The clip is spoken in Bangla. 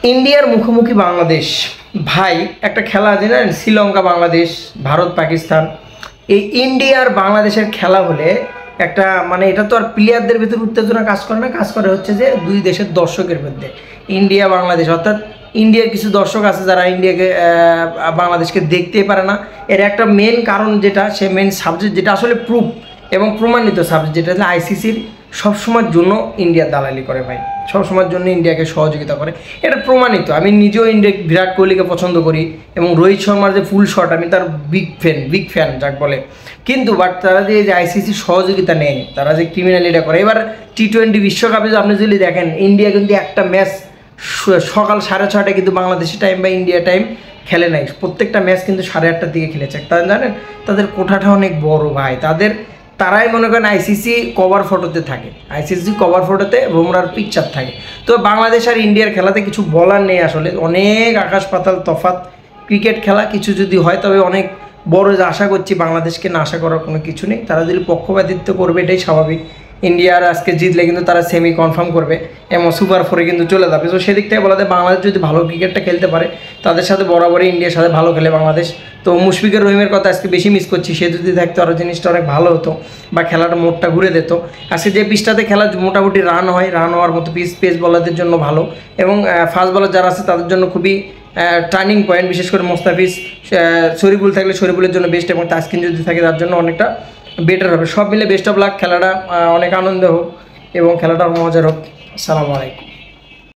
ইন্ডিয়ার মুখোমুখি বাংলাদেশ। ভাই একটা খেলা আছে না, শ্রীলঙ্কা বাংলাদেশ, ভারত পাকিস্তান। এই ইন্ডিয়ার বাংলাদেশের খেলা হলে একটা মানে এটা তো আর প্লেয়ারদের ভিতরে উত্তেজনা কাজ করে না, কাজ করে হচ্ছে যে দুই দেশের দর্শকের মধ্যে। ইন্ডিয়া বাংলাদেশ অর্থাৎ ইন্ডিয়ার কিছু দর্শক আছে যারা ইন্ডিয়াকে বাংলাদেশকে দেখতেই পারে না। এর একটা মেন কারণ যেটা, সে মেন সাবজেক্ট যেটা আসলে প্রুফ এবং প্রমাণিত সাবজেক্ট, যেটা হচ্ছে আইসিসির সবসময়ের জন্য ইন্ডিয়ার দালালি করে ভাই, সবসময়ের জন্য ইন্ডিয়াকে সহযোগিতা করে, এটা প্রমাণিত। আমি নিজেও ইন্ডিয়া বিরাট কোহলিকে পছন্দ করি এবং রোহিত শর্মার যে ফুল শট, আমি তার বিগ ফ্যান যাক বলে। কিন্তু বাট তারা যে আইসিসির সহযোগিতা নেয়, তারা যে ক্রিমিনালিটা করে। এবার টি-20 বিশ্বকাপে আপনি যদি দেখেন, ইন্ডিয়া কিন্তু একটা ম্যাচ সকাল 6:30টায় কিন্তু বাংলাদেশি টাইম বা ইন্ডিয়া টাইম খেলে নাই, প্রত্যেকটা ম্যাচ কিন্তু 8:30টার দিকে খেলেছে। তারা জানেন তাদের কোঠাটা অনেক বড় ভাই, তারাই মনে করেন আইসিসি কভার ফটোতে থাকে, আইসিসি কভার ফটোতে বুমরার পিকচার থাকে। তো বাংলাদেশ আর ইন্ডিয়ার খেলাতে কিছু বলার নেই, আসলে অনেক আকাশ পাতাল তফাৎ। ক্রিকেট খেলা কিছু যদি হয় তবে অনেক বড় যে আশা করছি, বাংলাদেশকে না আশা করার কোনো কিছু নেই। তারা যদি পক্ষপাতিত্ব করবে এটাই স্বাভাবিক। ইন্ডিয়ার আজকে জিতলে কিন্তু তারা সেমি কনফার্ম করবে এবং সুপার 4-এ কিন্তু চলে যাবে। তো সেদিক থেকে বলা যায় বাংলাদেশ যদি ভালো ক্রিকেটটা খেলতে পারে, তাদের সাথে বরাবরই ইন্ডিয়ার সাথে ভালো খেলে বাংলাদেশ। তো মুশফিকুর রহিমের কথা আজকে বেশি মিস করছি, সে যদি থাকতো আরও জিনিসটা অনেক ভালো হতো বা খেলাটা মোড়টা ঘুরে দিত। আজকে যে পিচটাতে খেলা মোটামুটি রান হয়, রান হওয়ার মতো পেস বলারদের জন্য ভালো এবং ফাস্ট বলার যারা আছে তাদের জন্য খুবই টার্নিং পয়েন্ট। বিশেষ করে মোস্তাফিজ, শরীফুল থাকলে শরীফুলের জন্য বেস্ট এবং তাসকিন যদি থাকে তার জন্য অনেকটা বেটার হবে। সব মিলে বেস্ট অফ লাক, খেলাটা অনেক আনন্দ হোক এবং খেলাটা মজার হোক। আসসালামু আলাইকুম।